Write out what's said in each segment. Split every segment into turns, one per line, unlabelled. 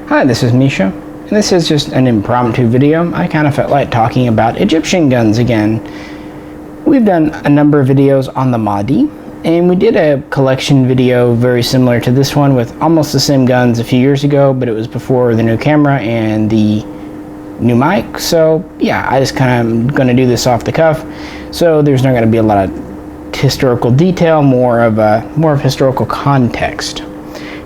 Hi, this is Misha, and this is just an impromptu video. I kind of felt like talking about Egyptian guns again. We've done a number of videos on the Maadi, and we did a collection video very similar to this one with almost the same guns a few years ago, but it was before the new camera and the new mic. So yeah, I just kind of going to do this off the cuff, so there's not going to be a lot of historical detail, more of historical context.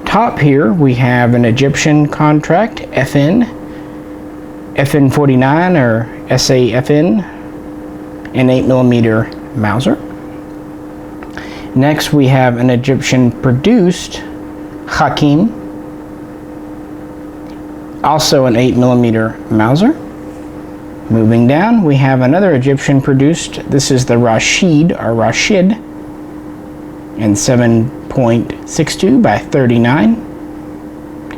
Top here we have an Egyptian contract, FN49 or SAFN, an 8mm Mauser. Next we have an Egyptian produced Hakim, also an 8mm Mauser. Moving down we have another Egyptian produced, this is the Rasheed or Rashid, in 7.62 by 39.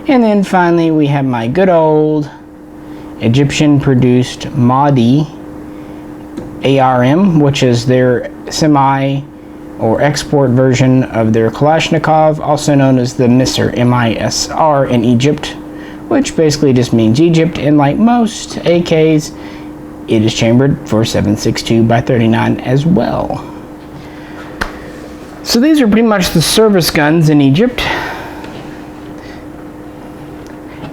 And then finally we have my good old Egyptian produced Maadi ARM, which is their semi or export version of their Kalashnikov, also known as the Misr, MISR in Egypt, which basically just means Egypt, and like most AKs, it is chambered for 7.62 by 39 as well. So these are pretty much the service guns in Egypt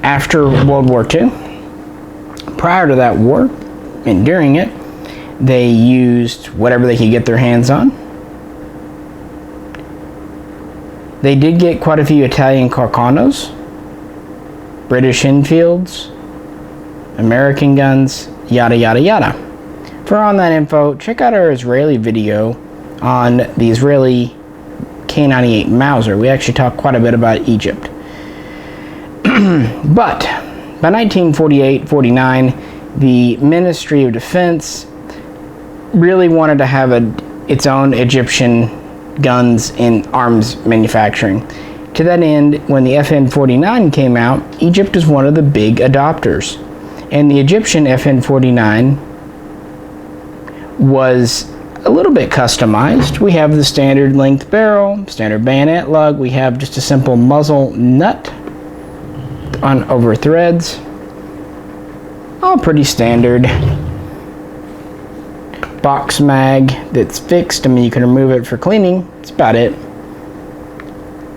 after World War II. Prior to that war and during it, they used whatever they could get their hands on. They did get quite a few Italian Carcanos, British Enfields, American guns, yada yada yada. For on that info, check out our Israeli video on the Israeli K98 Mauser. We actually talked quite a bit about Egypt. But by 1948-49, the Ministry of Defense really wanted to have its own Egyptian guns in arms manufacturing. To that end, when the FN49 came out, Egypt was one of the big adopters. And the Egyptian FN49 was a little bit customized. We have the standard length barrel, standard bayonet lug. We have just a simple muzzle nut on over threads. All pretty standard. Box mag that's fixed. I mean, you can remove it for cleaning. That's about it.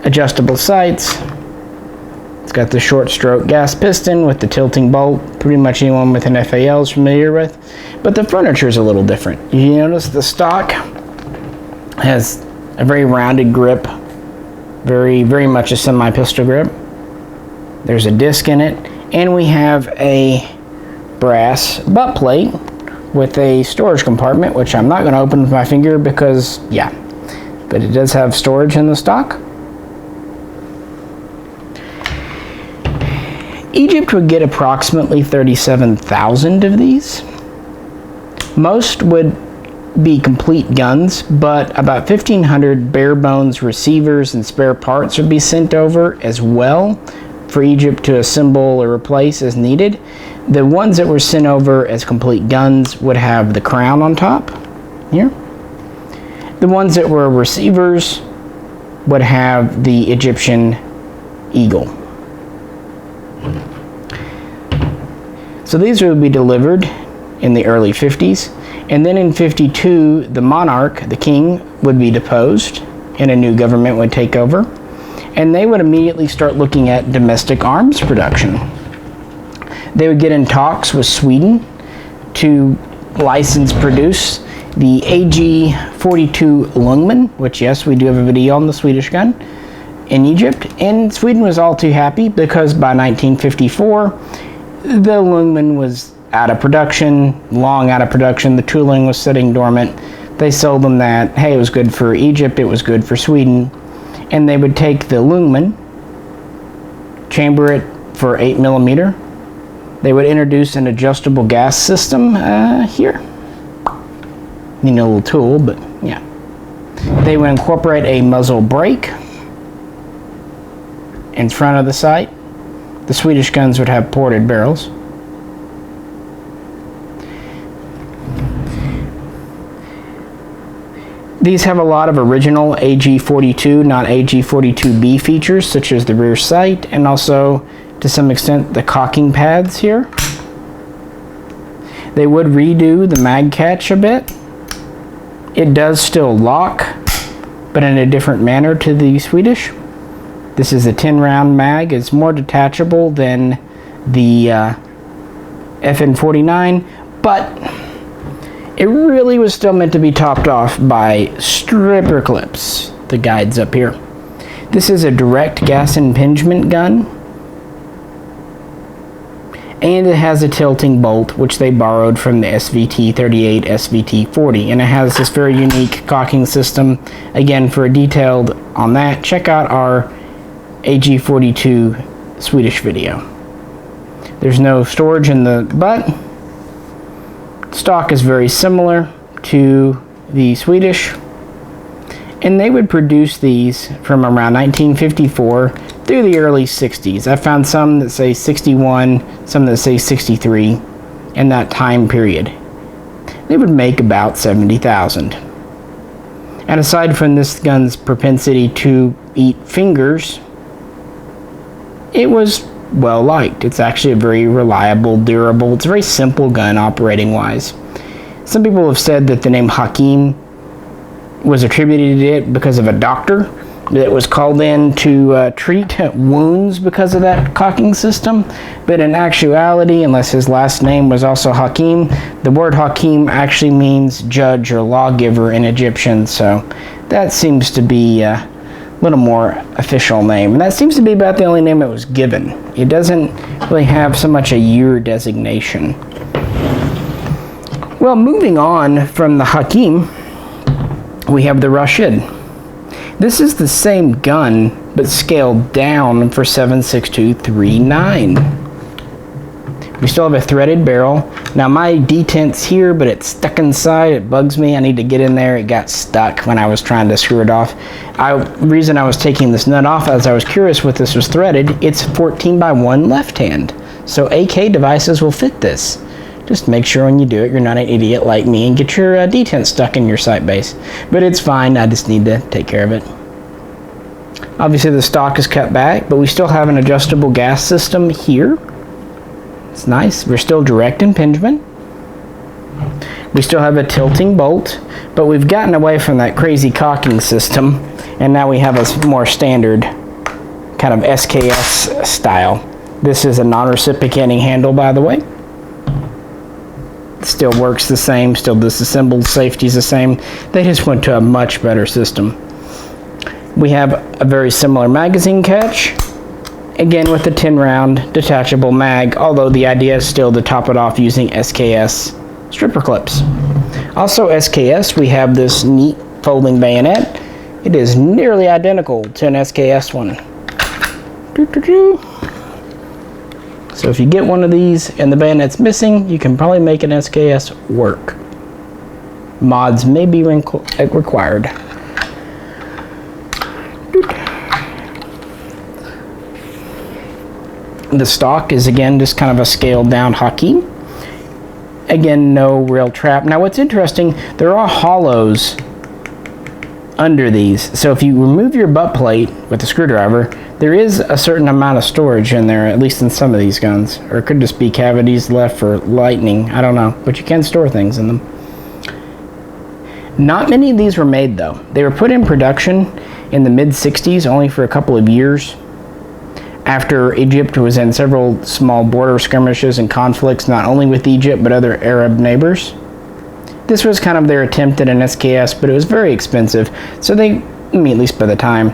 Adjustable sights. It's got the short stroke gas piston with the tilting bolt. Pretty much anyone with an FAL is familiar with. But the furniture is a little different. You notice the stock has a very rounded grip. Very much a semi-pistol grip. There's a disc in it. And we have a brass butt plate with a storage compartment, which I'm not going to open with my finger because, yeah. But it does have storage in the stock. Egypt would get approximately 37,000 of these. Most would be complete guns, but about 1,500 bare bones receivers and spare parts would be sent over as well for Egypt to assemble or replace as needed. The ones that were sent over as complete guns would have the crown on top here. The ones that were receivers would have the Egyptian eagle. So these would be delivered in the early 50s, and then in 52 the monarch, the king, would be deposed and a new government would take over, and they would immediately start looking at domestic arms production. They would get in talks with Sweden to license produce the AG-42 Lungman, which yes, we do have a video on the Swedish gun, in Egypt, and Sweden was all too happy because by 1954 the Lungman was out of production, long out of production. The tooling was sitting dormant. They sold them that, hey, it was good for Egypt, it was good for Sweden, and they would take the Lungman, chamber it for 8mm. They would introduce an adjustable gas system here. Need a little tool, but yeah. They would incorporate a muzzle brake in front of the sight. The Swedish guns would have ported barrels. These have a lot of original AG-42, not AG-42B features, such as the rear sight, and also to to some extent the cocking pads here. They would redo the mag catch a bit. It does still lock, but in a different manner to the Swedish. This is a 10 round mag. It's more detachable than the FN49, but it really was still meant to be topped off by stripper clips, the guides up here. This is a direct gas impingement gun, and it has a tilting bolt, which they borrowed from the SVT-38, SVT-40, and it has this very unique cocking system. Again, for a detailed on that, check out our AG42 Swedish video. There's no storage in the butt. Stock is very similar to the Swedish, and they would produce these from around 1954 through the early 60s. I found some that say 61, some that say 63 in that time period. They would make about 70,000. And aside from this gun's propensity to eat fingers, it was well liked. It's actually a very reliable, durable, it's a very simple gun operating wise. Some people have said that the name Hakim was attributed to it because of a doctor that was called in to treat wounds because of that cocking system, but in actuality, unless his last name was also Hakim, the word Hakim actually means judge or lawgiver in Egyptian, so that seems to be a little more official name, and that seems to be about the only name it was given. It doesn't really have so much a year designation. Well, moving on from the Hakim, we have the Rashid. This is the same gun, but scaled down for 7.6239. We still have a threaded barrel. Now my detent's here, but it's stuck inside. It bugs me. I need to get in there. It got stuck when I was trying to screw it off. The reason I was taking this nut off, as I was curious what this was threaded, it's 14x1 left hand. So AK devices will fit this. Just make sure when you do it, you're not an idiot like me and get your detent stuck in your sight base. But it's fine, I just need to take care of it. Obviously the stock is cut back, but we still have an adjustable gas system here. It's nice. We're still direct impingement. We still have a tilting bolt, but we've gotten away from that crazy cocking system, and now we have a more standard kind of SKS style. This is a non-reciprocating handle, by the way. Still works the same, still disassembled, safety's the same. They just went to a much better system. We have a very similar magazine catch, again with the 10 round detachable mag, although the idea is still to top it off using SKS stripper clips. Also SKS, we have this neat folding bayonet. It is nearly identical to an SKS one. So if you get one of these and the bayonet's missing, you can probably make an SKS work. Mods may be required. The stock is again just kind of a scaled down Hakim. Again, no real trap. Now what's interesting, there are hollows under these. So if you remove your butt plate with the screwdriver, there is a certain amount of storage in there, at least in some of these guns. Or it could just be cavities left for lightning. I don't know. But you can store things in them. Not many of these were made though. They were put in production in the mid-60s, only for a couple of years. After Egypt was in several small border skirmishes and conflicts, not only with Egypt, but other Arab neighbors. This was kind of their attempt at an SKS, but it was very expensive. So they, at least by the time,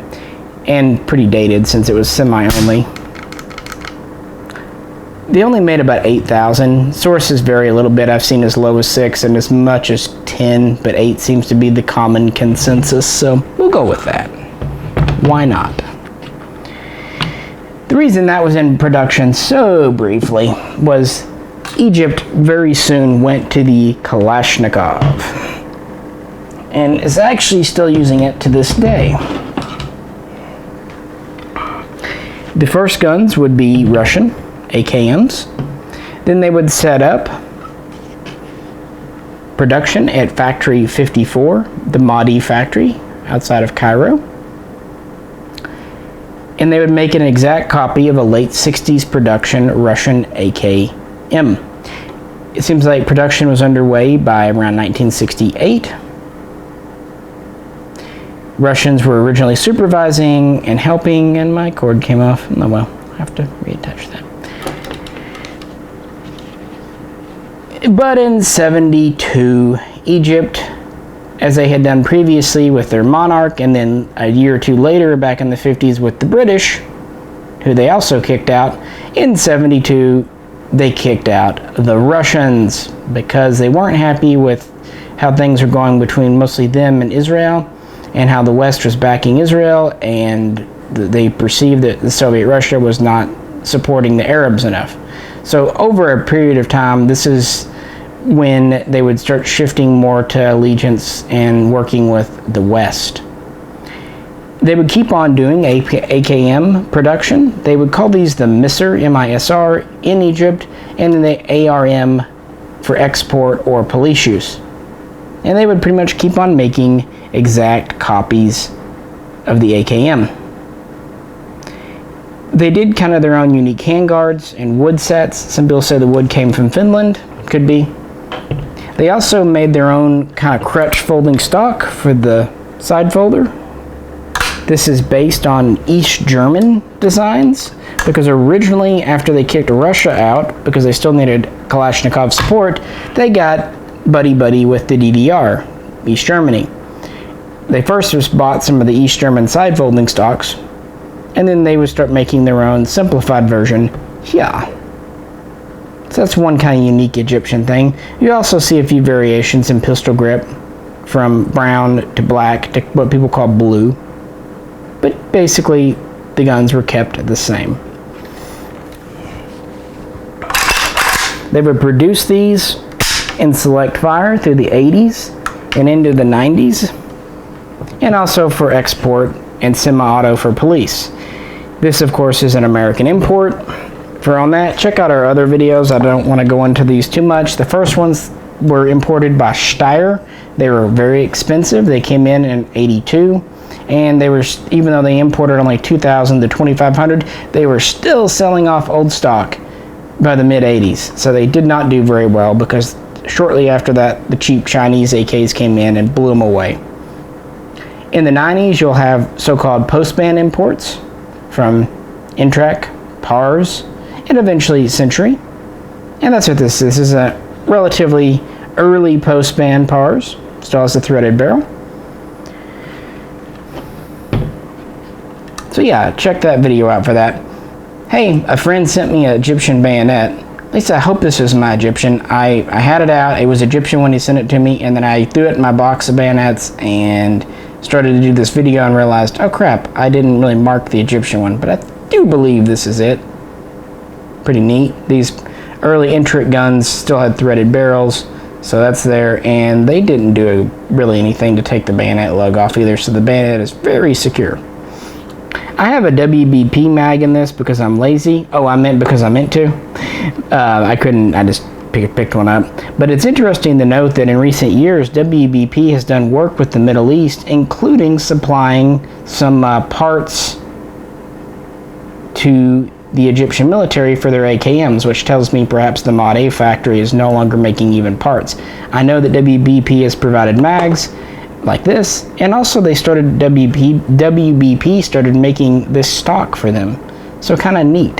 and pretty dated since it was semi-only. They only made about 8,000. Sources vary a little bit. I've seen as low as 6 and as much as 10, but 8 seems to be the common consensus, so we'll go with that. Why not? The reason that was in production so briefly was Egypt very soon went to the Kalashnikov and is actually still using it to this day. The first guns would be Russian AKMs. Then they would set up production at Factory 54, the Maadi factory outside of Cairo. and they would make an exact copy of a late 60s production Russian AKM. It seems like production was underway by around 1968. Russians were originally supervising and helping, and my cord came off. Oh well, I have to reattach that. But in 72, Egypt, as they had done previously with their monarch, and then a year or two later, back in the 50s with the British, who they also kicked out, in 72, they kicked out the Russians because they weren't happy with how things were going between mostly them and Israel, and how the West was backing Israel, and they perceived that the Soviet Russia was not supporting the Arabs enough. So over a period of time, this is when they would start shifting more to allegiance and working with the West. They would keep on doing AKM production. They would call these the Misr, M-I-S-R, in Egypt, and then the ARM for export or police use. And they would pretty much keep on making exact copies of the AKM. They did kind of their own unique handguards and wood sets. Some people say the wood came from Finland. Could be. They also made their own kind of crutch folding stock for the side folder. This is based on East German designs, because originally, after they kicked Russia out, because they still needed Kalashnikov support, they got buddy-buddy with the DDR, East Germany. They first just bought some of the East German side folding stocks, and then they would start making their own simplified version. Yeah. So that's one kind of unique Egyptian thing. You also see a few variations in pistol grip, from brown to black to what people call blue. But basically, the guns were kept the same. They would produce these in select fire through the 80s and into the 90s, and also for export and semi-auto for police. This, of course, is an American import. For on that, check out our other videos. I don't want to go into these too much. The first ones were imported by Steyr. They were very expensive. They came in 82, and they were, even though they imported only 2,000 to 2,500, they were still selling off old stock by the mid 80s. So they did not do very well, because shortly after that, the cheap Chinese AKs came in and blew them away. In the 90s, you'll have so-called post-ban imports from Intrac, PARS, and eventually Century. And that's what this is. This is a relatively early post-ban PARS. Still has a threaded barrel. So yeah, check that video out for that. Hey, a friend sent me an Egyptian bayonet. At least I hope this is my Egyptian. I had it out. It was Egyptian when he sent it to me, and then I threw it in my box of bayonets and started to do this video and realized, oh crap, I didn't really mark the Egyptian one, but I do believe this is it. Pretty neat. These early Intrac guns still had threaded barrels, so that's there, and they didn't do really anything to take the bayonet lug off either, so the bayonet is very secure. I have a WBP mag in this because I'm lazy. Oh, I meant because I meant to. I couldn't, I just picked one up. But it's interesting to note that in recent years, WBP has done work with the Middle East, including supplying some parts to the Egyptian military for their AKMs, which tells me perhaps the Maadi factory is no longer making even parts. I know that WBP has provided mags like this, and also they started, WBP started making this stock for them. So kind of neat.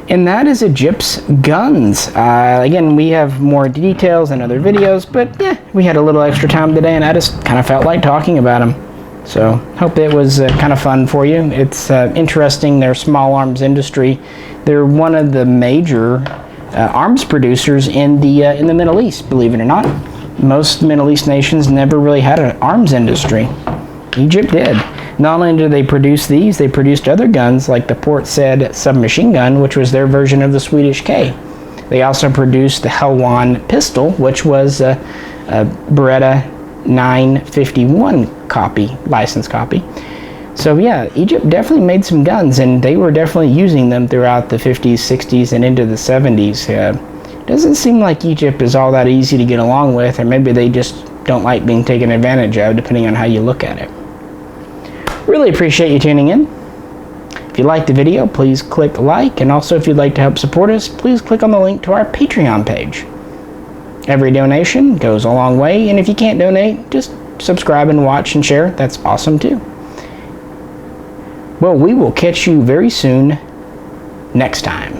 And that is Egypt's guns. Again, we have more details in other videos, but yeah, we had a little extra time today, and I just kind of felt like talking about them. So hope it was kind of fun for you. It's interesting, their small arms industry. They're one of the major arms producers in the Middle East, believe it or not. Most Middle East nations never really had an arms industry. Egypt did. Not only did they produce these, they produced other guns like the portrayed submachine gun, which was their version of the Swedish K. They also produced the Helwan pistol, which was a Beretta 951 copy, license copy. So yeah, Egypt definitely made some guns, and they were definitely using them throughout the 50s, 60s, and into the 70s. Doesn't seem like Egypt is all that easy to get along with, or maybe they just don't like being taken advantage of, depending on how you look at it. Really appreciate you tuning in. If you liked the video, please click like, and also if you'd like to help support us, please click on the link to our Patreon page. Every donation goes a long way, and if you can't donate, just subscribe and watch and share. That's awesome too. Well, we will catch you very soon next time.